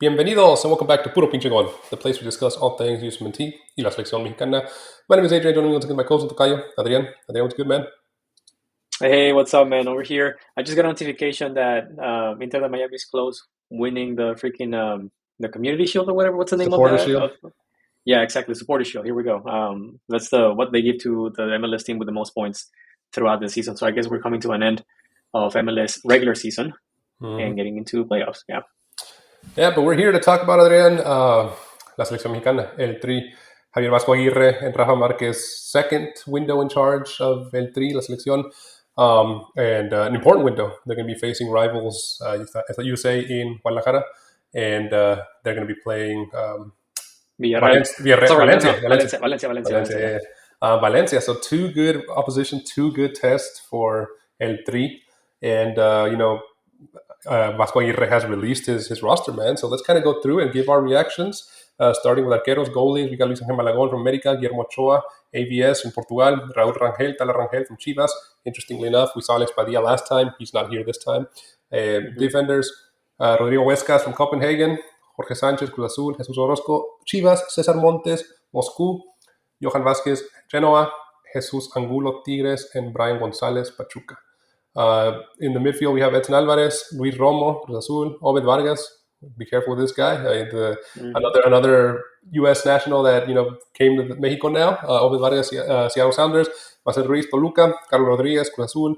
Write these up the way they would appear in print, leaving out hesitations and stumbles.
Bienvenidos and welcome back to Puro Pinche Gol, the place we discuss all things USMNT y la selección mexicana. My name is Adrian, joining me once again my cousin Tocayo, Adrian. Adrian, what's good, man? Hey, what's up, man? Over here, I just got a notification that Inter de Miami is close, winning the freaking the Community Shield or whatever. What's the name Supporter of that? Shield. Yeah, exactly, Supporter Shield. Here we go. That's the what they give to the MLS team with the most points throughout the season. So I guess we're coming to an end of MLS regular season and getting into playoffs. Yeah. Yeah, but we're here to talk about, Adrian, la selección mexicana, eltri, Javier Vasco Aguirre and Rafamarquez second window in charge of eltri, la selección, and an important window. They're going to be facing rivals, USA in Guadalajara, and they're going to be playing Valencia. So two good opposition, two good tests for eltri, and Vasco Aguirre has released his roster, man. So let's kind of go through and give our reactions, starting with arqueros, goalies. We got Luis Ángel Malagón from América, Guillermo Ochoa, AVS from Portugal, Raúl Rangel, Tala Rangel from Chivas. Interestingly enough, we saw Alex Padilla last time. He's not here this time. Defenders, Rodrigo Huescas from Copenhagen, Jorge Sánchez, Cruz Azul, Jesus Orozco, Chivas, César Montes, Moscú, Johan Vázquez, Genoa, Jesus Angulo, Tigres, and Brian González, Pachuca. In the midfield, we have Edson Alvarez, Luis Romo, Cruz Azul, Obed Vargas. Be careful with this guy. Another U.S. national that came to Mexico now. Obed Vargas, Seattle Sounders. Marcel Ruiz, Toluca. Carlos Rodríguez, Cruz Azul.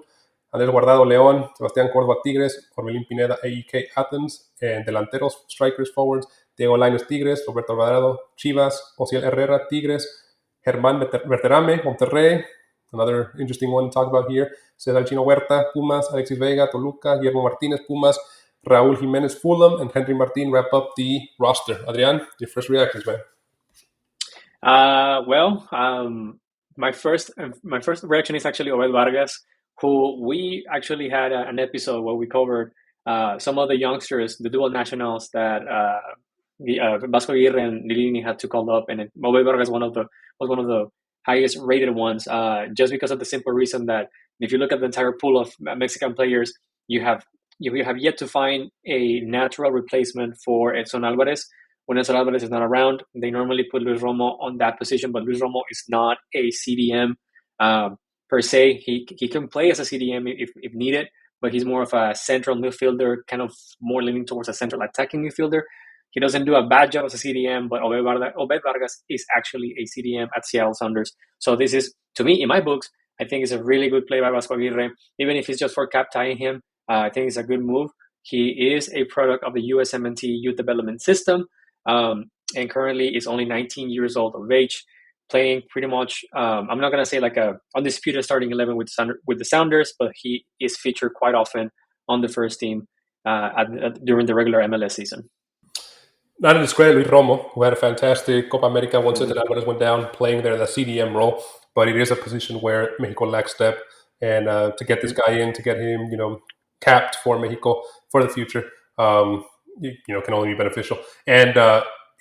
Andrés Guardado, León. Sebastián Córdoba, Tigres. Orbelín Pineda, AEK, Athens. And delanteros, strikers, forwards. Diego Lainez, Tigres. Roberto Alvarado, Chivas. Osiel Herrera, Tigres. Germán Berterame, Monterrey. Another interesting one to talk about here. Cesar Chino Huerta, Pumas. Alexis Vega, Toluca. Guillermo Martinez, Pumas. Raúl Jiménez, Fulham. And Henry Martin wrap up the roster. Adrian, your first reactions, man? My first reaction is actually Obed Vargas, who we actually had an episode where we covered some of the youngsters, the dual nationals that Vasco Aguirre and Lilini had to call up, and Obed Vargas was one of the highest rated ones, just because of the simple reason that if you look at the entire pool of Mexican players, you have yet to find a natural replacement for Edson Alvarez. When Edson Alvarez is not around, they normally put Luis Romo on that position, but Luis Romo is not a CDM per se. He can play as a CDM if needed, but he's more of a central midfielder, kind of more leaning towards a central attacking midfielder. He doesn't do a bad job as a CDM, but Obed Vargas is actually a CDM at Seattle Sounders. So this is, to me, in my books, I think it's a really good play by Vasco Aguirre. Even if it's just for cap tying him, I think it's a good move. He is a product of the USMNT youth development system, and currently is only 19 years old of age, playing pretty much, I'm not going to say like a undisputed starting 11 with the Sounders, but he is featured quite often on the first team during the regular MLS season. Not to discredit Luis Romo, who had a fantastic Copa America once Edson Alvarez went down, playing there in the CDM role, but it is a position where Mexico lacks depth, and to get this guy in, to get him, capped for Mexico for the future, can only be beneficial. And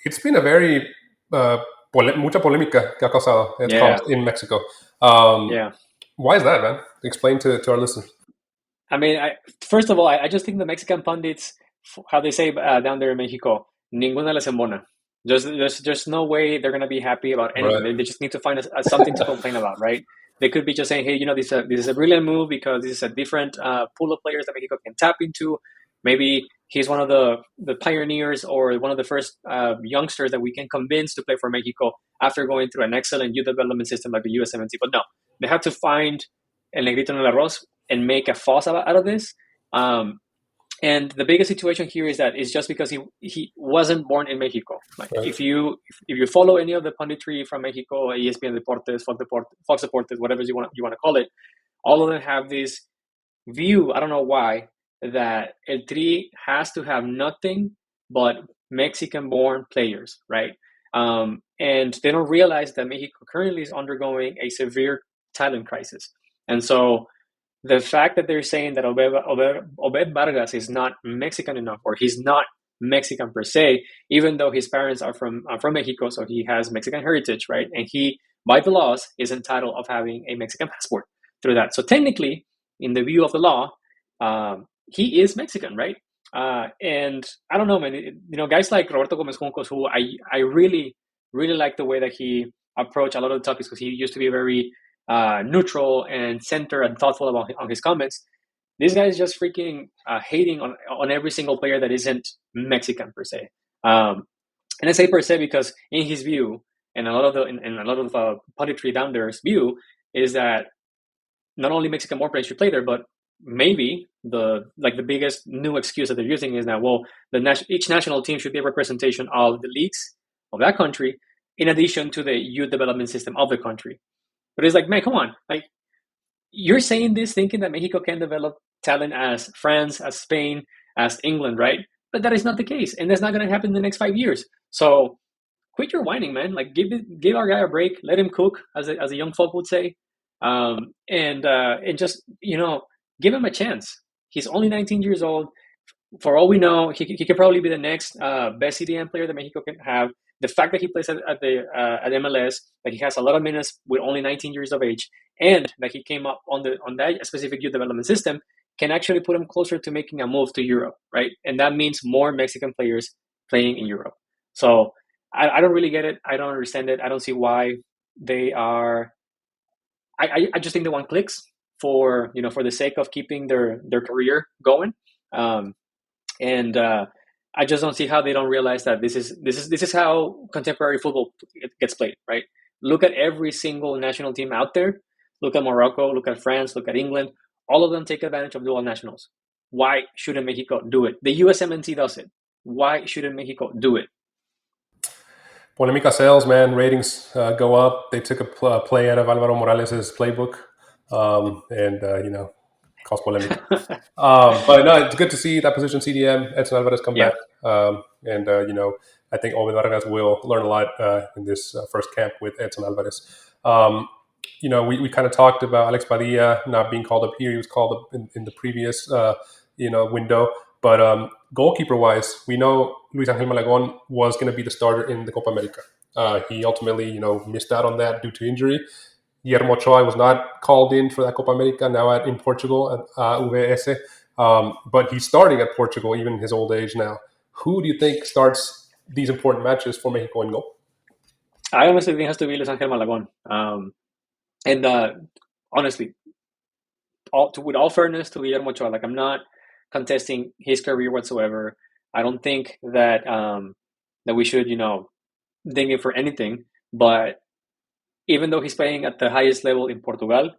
it's been a very mucha polémica que ha causado in Mexico. Why is that, man? Explain to our listeners. I mean, first of all, I just think the Mexican pundits, how they say down there in Mexico, ninguna les embona. There's no way they're going to be happy about anything. Right. They just need to find something to complain about, right? They could be just saying, hey, this is a brilliant move because this is a different pool of players that Mexico can tap into. Maybe he's one of the pioneers or one of the first youngsters that we can convince to play for Mexico after going through an excellent youth development system like the USMNT. But no, they have to find El Negrito en el Arroz and make a fuss out of this. And the biggest situation here is that it's just because he wasn't born in Mexico. Like right. If you follow any of the punditry from Mexico, ESPN Deportes, Fox Deportes, whatever you want to call it, all of them have this view. I don't know why, that El Tri has to have nothing but Mexican-born players, right? And they don't realize that Mexico currently is undergoing a severe talent crisis, and so the fact that they're saying that Obed Vargas is not Mexican enough, or he's not Mexican per se, even though his parents are from Mexico, so he has Mexican heritage, right? And he, by the laws, is entitled of having a Mexican passport through that. So technically, in the view of the law, he is Mexican, right? And I don't know, man. Guys like Roberto Gomez Juncos, who I really, really like the way that he approached a lot of the topics, because he used to be very neutral and centered and thoughtful about on his comments. This guy is just freaking hating on every single player that isn't Mexican per se. And I say per se because in his view, and a lot of punditry down there's view, is that not only Mexican born players should play there, but maybe the biggest new excuse that they're using is that, well, each national team should be a representation of the leagues of that country, in addition to the youth development system of the country. But it's like, man, come on, like, you're saying this thinking that Mexico can develop talent as France, as Spain, as England, right? But that is not the case, and that's not going to happen in the next 5 years. So quit your whining, man. Like, give our guy a break, let him cook, as a young folk would say, and just give him a chance. He's only 19 years old. For all we know, he could probably be the next best CDM player that Mexico can have. The fact that he plays at MLS, that he has a lot of minutes with only 19 years of age, and that he came up on that specific youth development system, can actually put him closer to making a move to Europe, right? And that means more Mexican players playing in Europe. So I don't really get it. I don't understand it. I don't see why they are. I just think they want clicks for the sake of keeping their career going, and I just don't see how they don't realize that this is how contemporary football gets played, right? Look at every single national team out there. Look at Morocco. Look at France. Look at England. All of them take advantage of dual nationals. Why shouldn't Mexico do it? The USMNT does it. Why shouldn't Mexico do it? Polemica sales, man. Ratings go up. They took a play out of Alvaro Morales' playbook, and cause polemica. But no, it's good to see that position CDM, Edson Alvarez come back. And I think Ovid Vargas will learn a lot in this first camp with Edson Alvarez. We kind of talked about Alex Padilla not being called up here. He was called up in the previous window. But goalkeeper-wise, we know Luis Angel Malagon was going to be the starter in the Copa America. He ultimately, missed out on that due to injury. Guillermo Ochoa was not called in for that Copa America, now in Portugal at UVS. But he's starting at Portugal, even in his old age now. Who do you think starts these important matches for Mexico in goal? I honestly think it has to be Luis Angel Malagon. Honestly, with all fairness to Guillermo Ochoa, I'm not contesting his career whatsoever. I don't think that that we should, ding him for anything. But even though he's playing at the highest level in Portugal,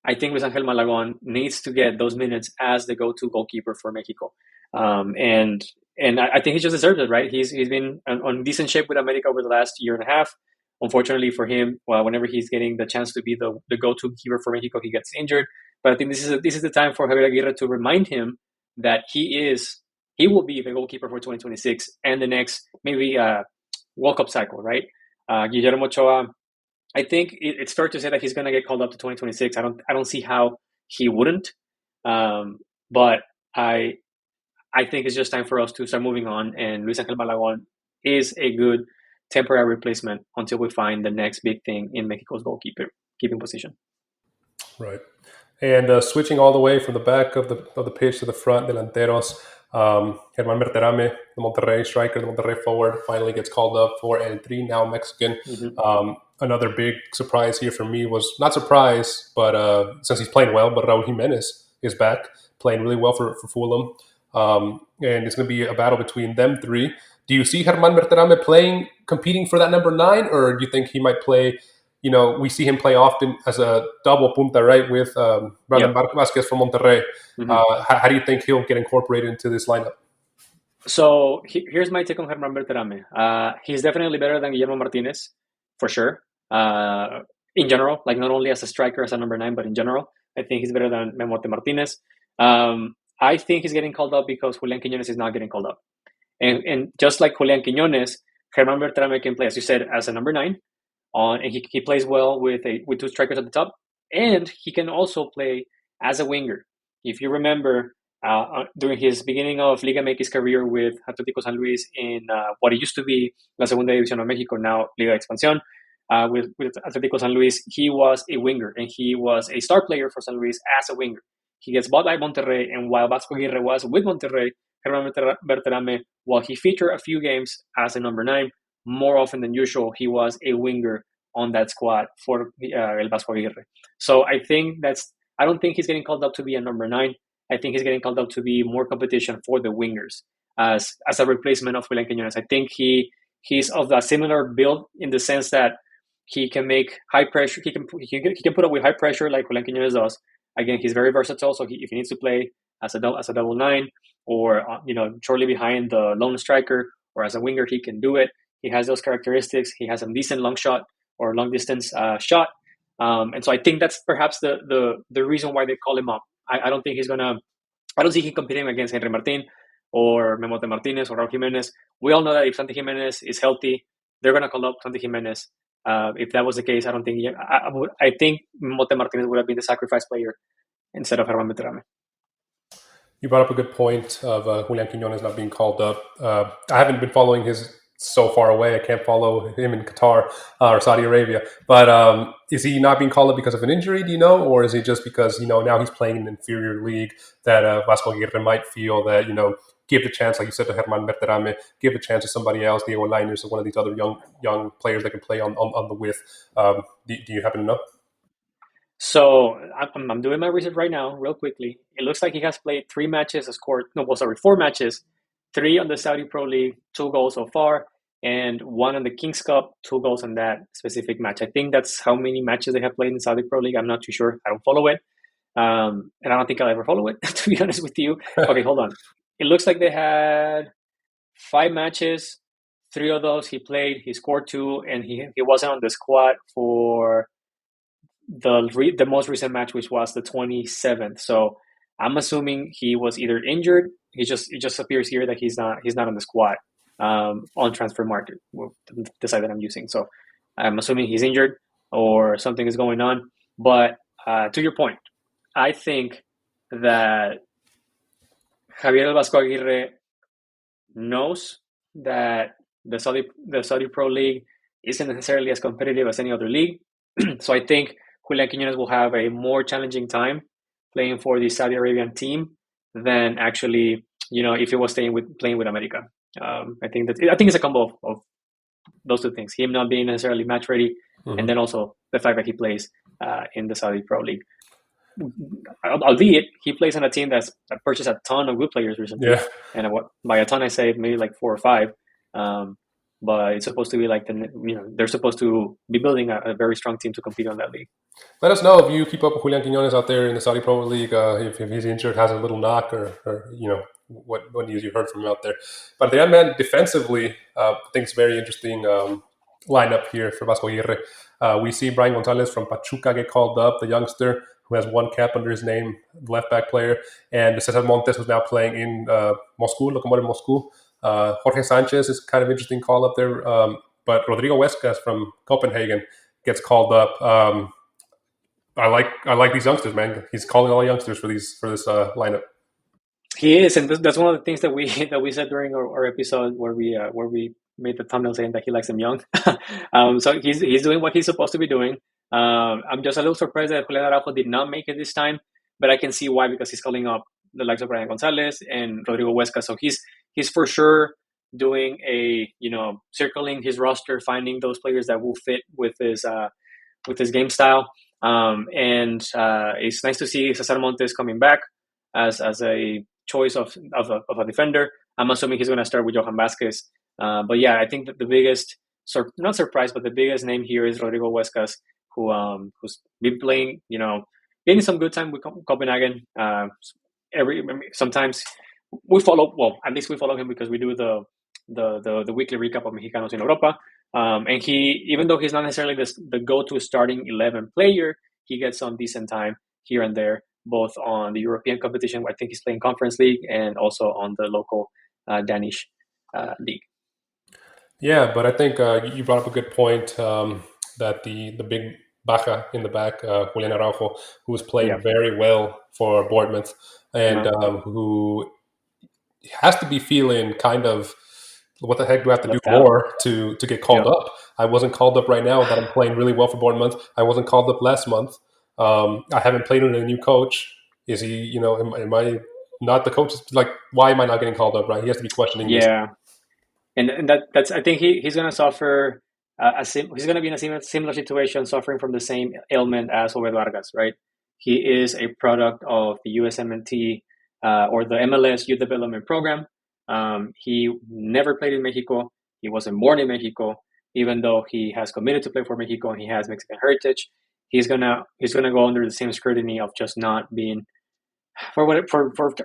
I think Luis Angel Malagon needs to get those minutes as the go-to goalkeeper for Mexico. And I think he just deserves it, right? He's been on decent shape with America over the last year and a half. Unfortunately for him, whenever he's getting the chance to be the go-to keeper for Mexico, he gets injured. But I think this is the time for Javier Aguirre to remind him that he will be the goalkeeper for 2026 and the next maybe World Cup cycle, right? Guillermo Ochoa, I think it's fair to say that he's going to get called up to 2026. I don't see how he wouldn't. But I think it's just time for us to start moving on. And Luis Angel Malagon is a good temporary replacement until we find the next big thing in Mexico's goalkeeping position. Right. And switching all the way from the back of the pitch to the front, delanteros, Germán Berterame, the Monterrey striker, the Monterrey forward, finally gets called up for eltri, now Mexican. Mm-hmm. Another big surprise here for me was, not surprise, but since he's playing well, but Raul Jimenez is back, playing really well for Fulham. And it's going to be a battle between them three. Do you see Germán Berterame competing for that number 9, or do you think he might play? We see him play often as a double punta, right, with Brandon Vasquez from Monterrey. Mm-hmm. How do you think he'll get incorporated into this lineup? So here's my take on Germán Berterame. He's definitely better than Guillermo Martinez, for sure. In general, not only as a striker, as a number 9, but in general, I think he's better than Memote Martinez. I think he's getting called up because Julian Quiñones is not getting called up. And just like Julian Quiñones, Germán Berterame can play, as you said, as a number 9. And he plays well with 2 strikers at the top, and he can also play as a winger. If you remember, during his beginning of ligamx career with Atlético San Luis in what it used to be La Segunda División of Mexico, now Liga Expansión, with Atlético San Luis, he was a winger, and he was a star player for San Luis as a winger. He gets bought by Monterrey, and while Vasco Aguirre was with Monterrey, Germán Berterame, while he featured a few games as a number 9, more often than usual, he was a winger on that squad for El Vasco Aguirre. So I don't think he's getting called up to be a number 9. I think he's getting called up to be more competition for the wingers as a replacement of Julian Quiñones. I think he's of a similar build in the sense that he can make high pressure. He can put up with high pressure like Julian Quiñones does. Again, he's very versatile. So if he needs to play as a double 9 or shortly behind the lone striker or as a winger, he can do it. He has those characteristics. He has a decent long shot or long distance shot, and so I think that's perhaps the reason why they call him up. I don't think I don't see him competing against Henry Martin or Memote Martinez or Raul Jimenez. We all know that if Santi Jimenez is healthy, they're gonna call up Santi Jimenez. If that was the case, I don't think I think Memote Martinez would have been the sacrifice player instead of Germán Berterame. You brought up a good point of Julian Quiñones not being called up. I haven't been following his so far away. I can't follow him in Qatar or Saudi Arabia. But is he not being called up because of an injury, do you know? Or is it just because, now he's playing in an inferior league that Vasco Aguirre might feel that, give the chance, like you said, to Germán Berterame, give the chance to somebody else, Diego Lainez, or one of these other young players that can play on the width. Do you happen to know? So I'm doing my research right now, real quickly. It looks like he has played 4 matches, 3 on the Saudi Pro League, 2 goals so far, and 1 on the Kings Cup, 2 goals on that specific match. I think that's how many matches they have played in Saudi Pro League. I'm not too sure. I don't follow it. And I don't think I'll ever follow it, to be honest with you. Okay, hold on. It looks like they had 5 matches. 3 of those he played. He scored 2, and he wasn't on the squad for the most recent match, which was the 27th. So I'm assuming he was either injured. It just appears here that he's not on the squad on transfer market, the site that I'm using. So I'm assuming he's injured or something is going on. But to your point, I think that Javier Vasco Aguirre knows that the Saudi Pro League isn't necessarily as competitive as any other league. So I think Julian Quiñones will have a more challenging time playing for the Saudi Arabian team than actually, if he was playing with America. I think it's a combo of those two things: him not being necessarily match ready, and then also the fact that he plays in the Saudi Pro League. Albeit he plays on a team that purchased a ton of good players recently, and by a ton I say maybe like 4 or 5. But it's supposed to be like they're supposed to be building a very strong team to compete on that league. Let us know if you keep up with Julian Quiñones out there in the Saudi Pro League. If he's injured, has a little knock, or what news you heard from him out there. But the man defensively, I think it's a very interesting lineup here for Vasco Aguirre. We see Brian Gonzalez from Pachuca get called up, the youngster who has 1 cap under his name, the left back player, and Cesar Montes, who's now playing in Moscow, Lokomotiv Moscow. Jorge Sanchez is kind of interesting call up there, but Rodrigo Huescas from Copenhagen gets called up. I like these youngsters, man. He's calling all youngsters for this lineup. He is, and that's one of the things that we said during our episode where we made the thumbnail saying that he likes them young. So he's doing what he's supposed to be doing. I'm just a little surprised that Julianaraujo did not make it this time, but I can see why, because he's calling up the likes of Brian Gonzalez and Rodrigo Huesca. So he's for sure doing circling his roster, finding those players that will fit with his game style. And it's nice to see Cesar Montes coming back as a choice of a defender. I'm assuming he's going to start with Johan Vázquez. But yeah, I think that the biggest, not surprise, but the biggest name here is Rodrigo Huescas, who's been playing, getting some good time with Copenhagen. Sometimes we follow, at least we follow him because we do the weekly recap of Mexicanos in Europa. And even though he's not necessarily the go-to starting 11 player, he gets some decent time here and there, both on the European competition, where I think he's playing Conference League, and also on the local Danish league. Yeah, but I think you brought up a good point that the big Baja in the back, Julianaraujo, who was playing very well for Bournemouth, and who has to be feeling kind of, what the heck do I have to do more to get called up? I wasn't called up right now, but I'm playing really well for Bournemouth. I wasn't called up last month. I haven't played with a new coach. Is he, am I not the coach. Like, why am I not getting called up? Right? He has to be questioning this. Yeah, and that's I think he's going to suffer. He's going to be in a similar situation, suffering from the same ailment as Robert Vargas, right? He is a product of the USMNT or the MLS Youth Development Program. He never played in Mexico. He wasn't born in Mexico, even though he has committed to play for Mexico and he has Mexican heritage. He's gonna go under the same scrutiny of just not being, for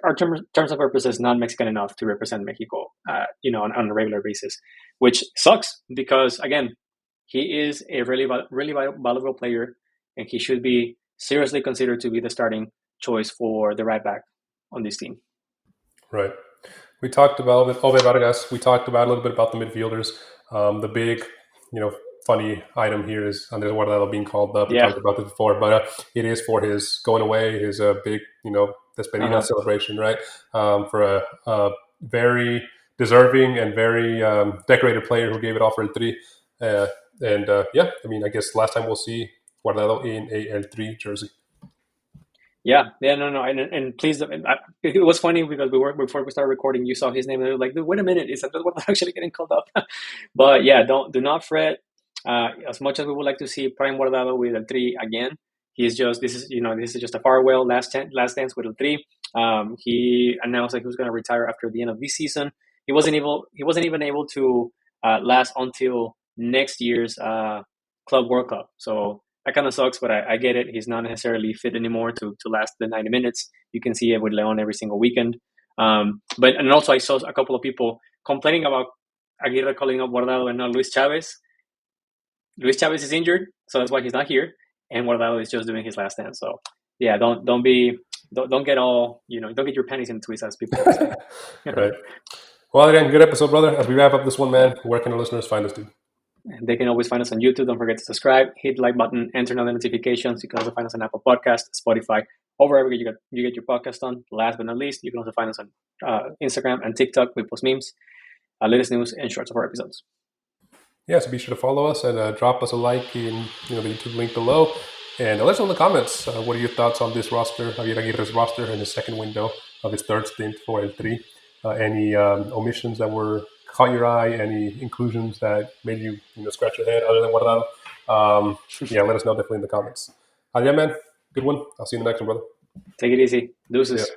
our terms of purposes, not Mexican enough to represent Mexico, on a regular basis, which sucks because again, he is a really valuable player, and he should be seriously considered to be the starting choice for the right back on this team. Right. We talked about Ove Vargas. We talked about a little bit about the midfielders. The big, funny item here is Andres Guardado being called up. We talked about this before, but it is for his going away, his big, despedida celebration, right? For a very deserving and very decorated player who gave it all for eltri. I guess last time we'll see Guardado in a eltri jersey. No, and please, it was funny because before we started recording, you saw his name and you were like, wait a minute, is that what actually getting called up? But yeah, do not fret. As much as we would like to see Prime Guardado with eltri again, this is just a farewell last dance with eltri. He announced that he was going to retire after the end of this season. He wasn't even able to last until next year's Club World Cup. So that kind of sucks, but I get it. He's not necessarily fit anymore to last the 90 minutes. You can see it with Leon every single weekend. And also I saw a couple of people complaining about Aguirre calling up Guardado and not Luis Chavez. Luis Chavez is injured, so that's why he's not here. And Guardado is just doing his last dance. So yeah, don't get all, don't get your panties in a twist, as people say. Right. Well, Adrian, good episode, brother. As we wrap up this one, man, where can our listeners find us, dude? They can always find us on YouTube. Don't forget to subscribe, hit the like button, and turn on the notifications. You can also find us on Apple Podcasts, Spotify, or wherever you get your podcast on. Last but not least, you can also find us on Instagram and TikTok. We post memes, latest news, and shorts of our episodes. Yeah, so be sure to follow us and drop us a like in the YouTube link below. And let us know in the comments, what are your thoughts on this roster, Javier Aguirre's roster, in his second window of his third stint for eltri? Any omissions that caught your eye, any inclusions that made you scratch your head other than Guardado? Let us know definitely in the comments. Adrian, man, good one. I'll see you in the next one, brother. Take it easy. Deuces. Yeah.